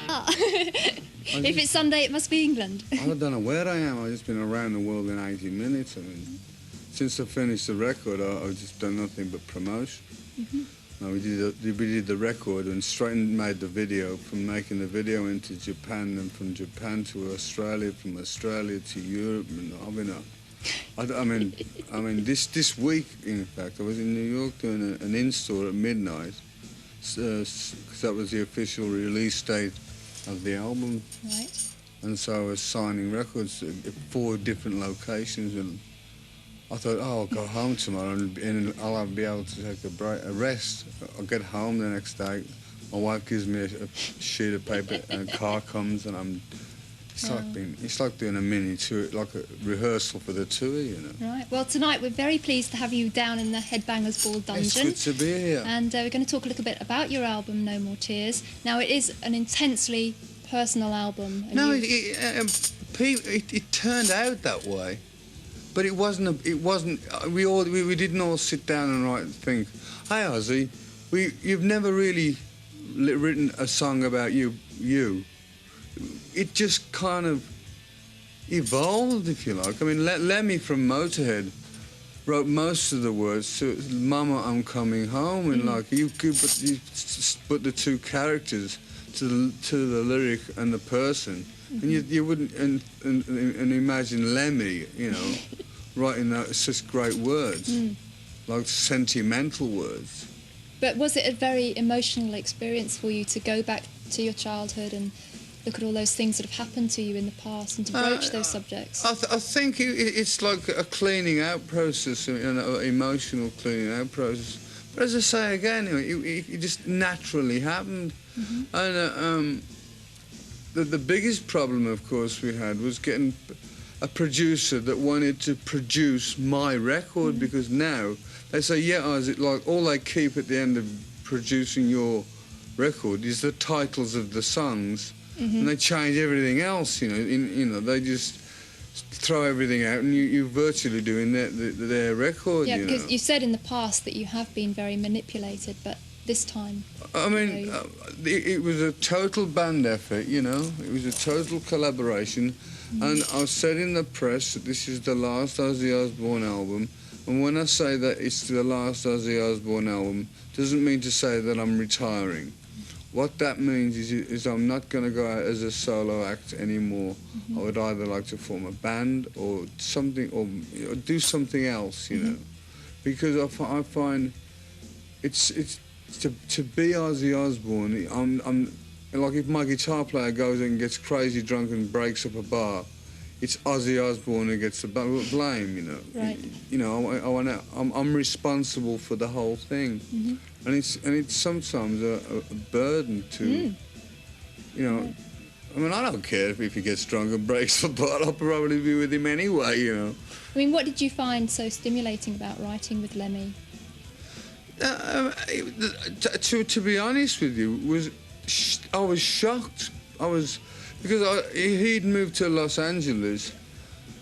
Ah. If it's Sunday, it must be England. I don't know where I am. I've just been around the world in 80 minutes. I mean, since I finished the record, I've just done nothing but promotion. No, we did the record and straight made the video. From making the video into Japan, and from Japan to Australia, from Australia to Europe. And I mean, this week, in fact, I was in New York doing an in-store at midnight, because that was the official release date of the album. Right. And so I was signing records at 4 different locations, and I thought, oh, I'll go home tomorrow and I'll be able to take a rest. I'll get home the next day. My wife gives me a sheet of paper and a car comes, and it's like doing a mini tour, like a rehearsal for the tour, you know. Right. Well, tonight we're very pleased to have you down in the Headbangers Ball dungeon. It's good to be here. And we're going to talk a little bit about your album, No More Tears. Now, it is an intensely personal album. No, it turned out that way. But it wasn't. We didn't all sit down and think, "Hey, Ozzy, you've never really written a song about you." It just kind of evolved, if you like. I mean, Lemmy from Motorhead wrote most of the words to "Mama, I'm Coming Home," and like you put the 2 characters to the lyric and the person, and you wouldn't and imagine Lemmy, you know. Writing such great words, like sentimental words. But was it a very emotional experience for you to go back to your childhood and look at all those things that have happened to you in the past and to broach those subjects? I think it's like a cleaning out process, an emotional cleaning out process. But as I say again, it just naturally happened. And the biggest problem, of course, we had was getting a producer that wanted to produce my record, because now they say, yeah, Ozzy, like all they keep at the end of producing your record is the titles of the songs, and they change everything else. You know, they just throw everything out, and you're virtually doing their record. Yeah, because you said in the past that you have been very manipulated, but this time. I mean, it was a total band effort. You know, it was a total collaboration. And I said in the press that this is the last Ozzy Osbourne album, and when I say that it's the last Ozzy Osbourne album, doesn't mean to say that I'm retiring. What that means is I'm not going to go out as a solo act anymore. I would either like to form a band or something, or do something else, you know, because I find it's to be Ozzy Osbourne. I'm like, if my guitar player goes and gets crazy drunk and breaks up a bar, it's Ozzy Osbourne who gets the blame, you know. Right. You know, I'm responsible for the whole thing, and it's sometimes a burden to, you know. I mean, I don't care if he gets drunk and breaks the bar. I'll probably be with him anyway, you know. I mean, what did you find so stimulating about writing with Lemmy? To be honest with you, I was shocked. Because he'd moved to Los Angeles,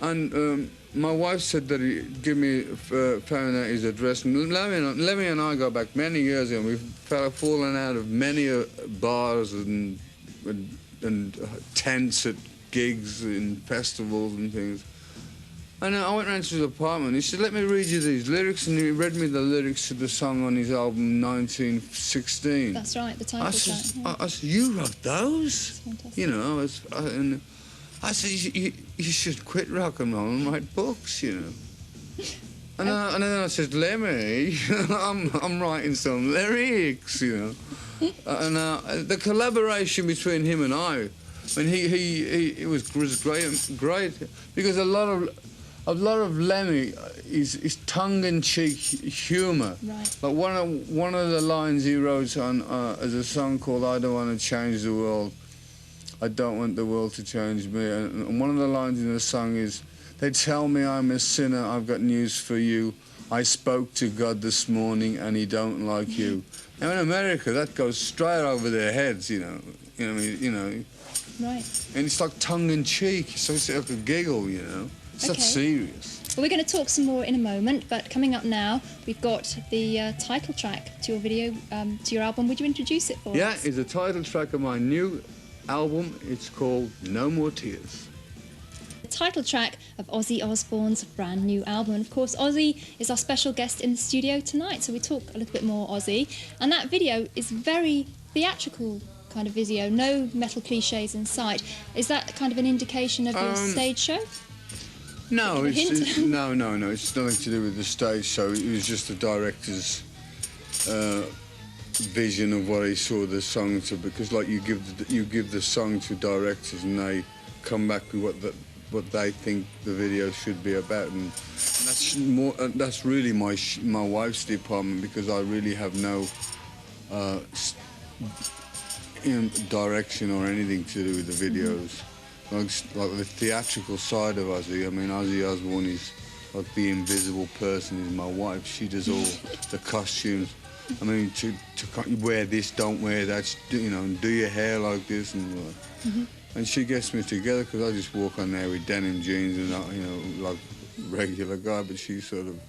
and my wife said that he'd found out his address. And Lemmy and I go back many years ago. We've fallen out of many bars and tents at gigs and festivals and things. And I went round to his apartment. He said, "Let me read you these lyrics," and he read me the lyrics to the song on his album 1916. That's right, the title track. I said, "You wrote those?" Fantastic. You know, I said, "You should quit rock and roll and write books," you know. And then I said, "Lemmy, I'm writing some lyrics," you know. And the collaboration between him and I mean, it was great, because a lot of Lemmy is tongue-in-cheek humour. Right. Like one of the lines he wrote on as a song called "I Don't Want to Change the World, I Don't Want the World to Change Me," and one of the lines in the song is, "They tell me I'm a sinner, I've got news for you. I spoke to God this morning and he don't like you." Now in America that goes straight over their heads, you know. You know. Right. And it's like tongue-in-cheek, so it's like a giggle, you know. It's not serious. Well, we're going to talk some more in a moment, but coming up now, we've got the title track to your video, to your album. Would you introduce it for us? Yeah, it's the title track of my new album. It's called No More Tears. The title track of Ozzy Osbourne's brand new album. And of course, Ozzy is our special guest in the studio tonight, so we talk a little bit more Ozzy. And that video is very theatrical kind of video, no metal cliches in sight. Is that kind of an indication of your stage show? No, no. It's nothing to do with the stage show. It was just the director's vision of what he saw the song to. Because, like, you give the song to directors, and they come back with what they think the video should be about, and that's really my wife's department, because I really have no direction or anything to do with the videos. Like the theatrical side of Ozzy. I mean, Ozzy Osbourne is like the invisible person. Is my wife. She does all the costumes. I mean, to wear this, don't wear that. Do your hair like this, and she gets me together, because I just walk on there with denim jeans and like regular guy. But she sort of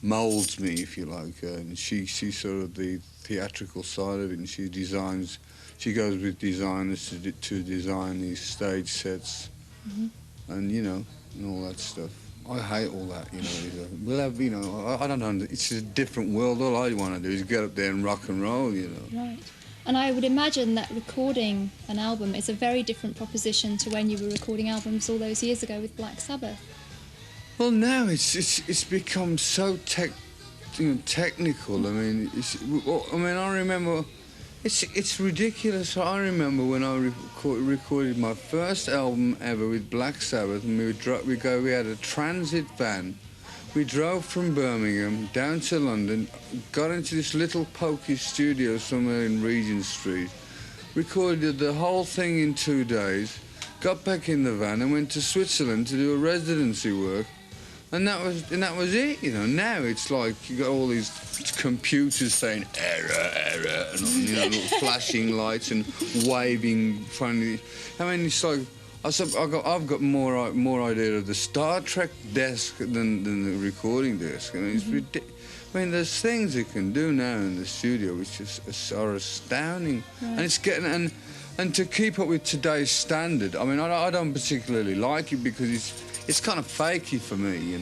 moulds me, if you like, and she's sort of the theatrical side of it, and she designs. She goes with designers to design these stage sets, and all that stuff. I hate all that, We'll have, I don't know. It's a different world. All I want to do is get up there and rock and roll, Right. And I would imagine that recording an album is a very different proposition to when you were recording albums all those years ago with Black Sabbath. Well, now it's become so technical. I mean, I remember. It's ridiculous. I remember when I recorded my first album ever with Black Sabbath, and we had a transit van. We drove from Birmingham down to London, got into this little pokey studio somewhere in Regent Street, recorded the whole thing in 2 days, got back in the van and went to Switzerland to do a residency work. And that was it, Now it's like you got all these computers saying error, and little flashing lights and waving funny. I mean, it's like I've got more idea of the Star Trek desk than the recording desk. I mean, it's ridiculous. I mean, there's things you can do now in the studio which are astounding, and it's getting and to keep up with today's standard. I mean, I don't particularly like it, because it's kind of fakey for me,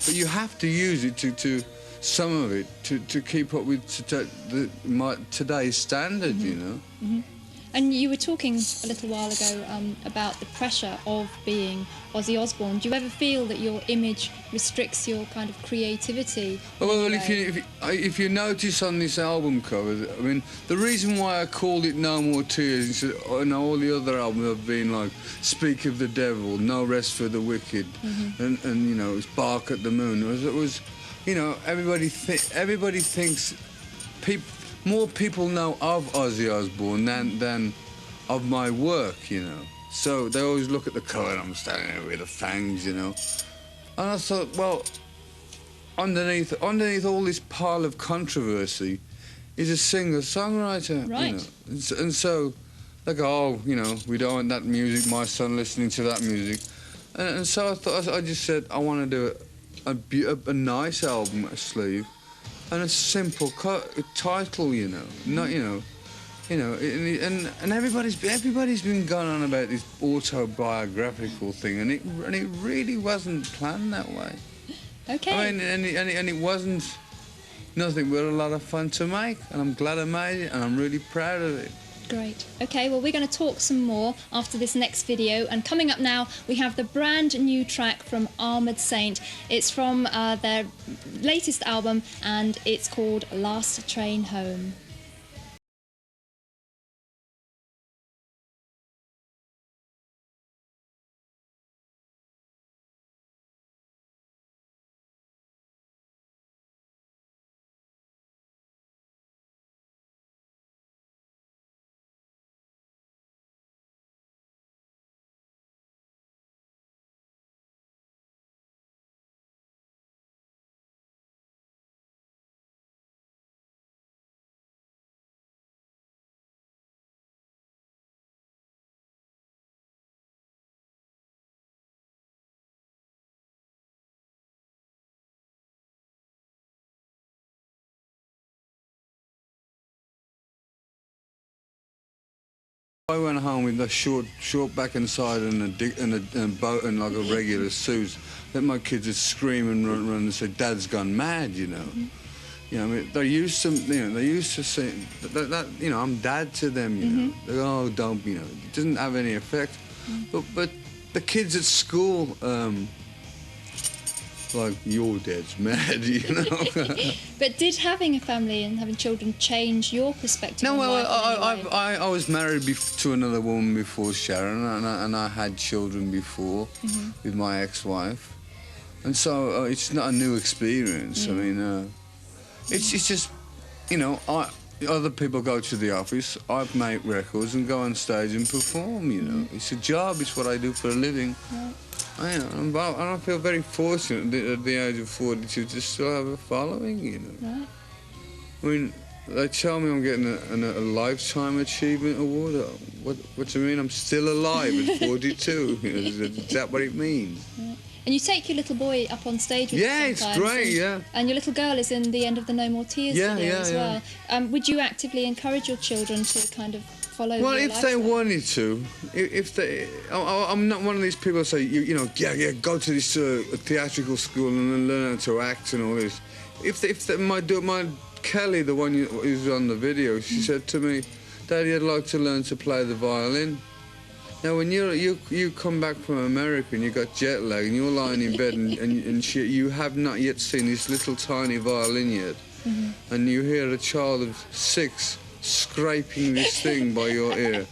but you have to use it to some of it to keep up with today's standard, And you were talking a little while ago about the pressure of being Ozzy Osbourne. Do you ever feel that your image restricts your kind of creativity? Well, if you notice on this album cover, I mean, the reason why I called it No More Tears is, all the other albums have been like Speak of the Devil, No Rest for the Wicked, and it's Bark at the Moon. It was everybody thinks more people know of Ozzy Osbourne than of my work, So they always look at the cover, and I'm standing there with the fangs, And I thought, well, underneath all this pile of controversy is a singer-songwriter, right? And so they go, we don't want that music. My son listening to that music, and so I just said I want to do a nice album, a sleeve. And a simple title, not and everybody's been going on about this autobiographical thing, and it really wasn't planned that way. Okay. I mean, and it wasn't nothing but a lot of fun to make, and I'm glad I made it, and I'm really proud of it. Great. Okay, well, we're going to talk some more after this next video. And coming up now, we have the brand new track from Armoured Saint. It's from their latest album, and it's called Last Train Home. I went home with a short back and side and a boat and like a regular suit. Then my kids would scream and run and say, "Dad's gone mad," you know. You know, I mean, they're used to, they're used to saying that, I'm dad to them, you know. They go, "Oh, don't," you know. It doesn't have any effect. But the kids at school, like, "Your dad's mad," you know. But did having a family and having children change your perspective? No, on well, life I was married to another woman before Sharon, and I had children before with my ex-wife, and so it's not a new experience. I mean, it's just, other people go to the office, I make records and go on stage and perform. You know, it's a job. It's what I do for a living. Right. And I feel very fortunate at the age of 42 to still have a following, you know. Right. I mean, they tell me I'm getting a Lifetime Achievement Award. What do you mean? I'm still alive at 42. Is that what it means? Right. And you take your little boy up on stage with you it's sometimes, great, yeah. And your little girl is in the End of the No More Tears video as well. Would you actively encourage your children to kind of follow your if lifestyle? they wanted to, I'm not one of these people who say, go to this theatrical school and learn how to act and all this. My Kelly, the one who's on the video, she said to me, "Daddy, I'd like to learn to play the violin." Now, when you come back from America and you got jet lag and you're lying in bed and shit, you have not yet seen this little tiny violin yet, and you hear a child of 6 scraping this thing by your ear,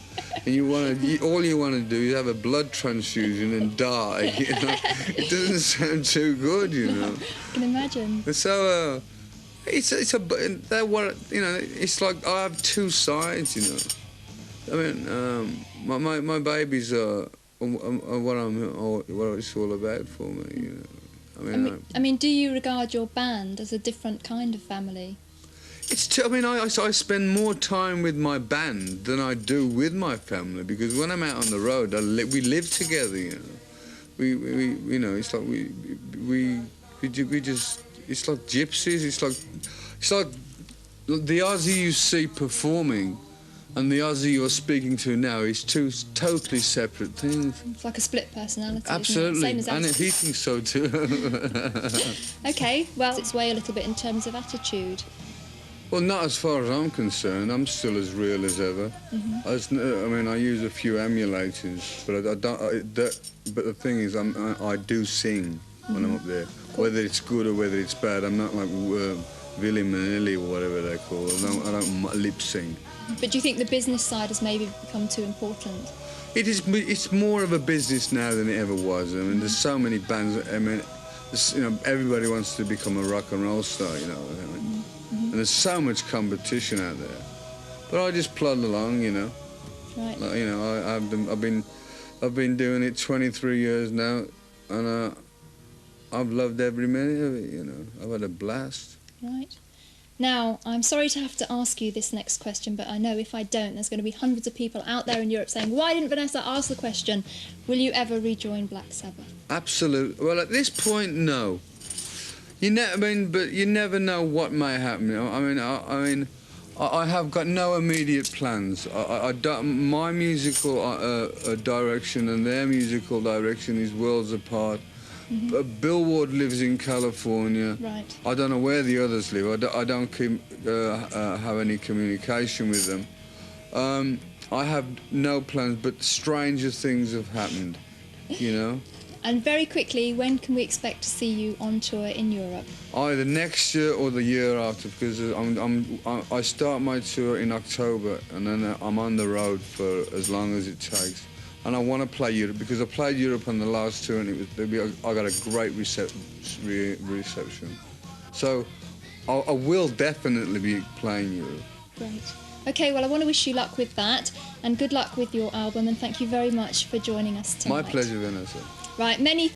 and all you want to do is have a blood transfusion and die. You know, it doesn't sound too good, you know. I can imagine. So it's like I have two sides, you know. I mean, my babies are what it's all about for me, you know. I mean, do you regard your band as a different kind of family? I spend more time with my band than I do with my family, because when I'm out on the road, we live together, you know. We it's like we just, it's like gypsies. It's like the Ozzy you see performing and the Ozzy you're speaking to now is two totally separate things. It's like a split personality. Absolutely, Same as and he thinks so too. Okay, well, it's way a little bit in terms of attitude. Well, not as far as I'm concerned. I'm still as real as ever. I use a few emulators, but I don't. But the thing is, I do sing when I'm up there, whether it's good or whether it's bad. I'm not like Willy Manilli or whatever they call it. I don't lip sync. But do you think the business side has maybe become too important? It is. It's more of a business now than it ever was. I mean, there's so many bands. I mean, everybody wants to become a rock and roll star. You know. And there's so much competition out there. But I just plod along, you know. Right. Like, you know, I've been doing it 23 years now, and I've loved every minute of it. You know, I've had a blast. Right. Now, I'm sorry to have to ask you this next question, but I know if I don't, there's going to be hundreds of people out there in Europe saying, "Why didn't Vanessa ask the question? Will you ever rejoin Black Sabbath?" Absolutely. Well, at this point, no. But you never know what may happen. I have got no immediate plans. My musical direction and their musical direction is worlds apart. Billboard lives in California. Right. I don't know where the others live. I don't have any communication with them. I have no plans, but stranger things have happened, you know. And very quickly, when can we expect to see you on tour in Europe? Either next year or the year after, because I start my tour in October, and then I'm on the road for as long as it takes. And I want to play Europe, because I played Europe on the last tour, and I got a great reception. So I will definitely be playing Europe. Great. Okay, well, I want to wish you luck with that, and good luck with your album, and thank you very much for joining us tonight. My pleasure, Vanessa. Right, many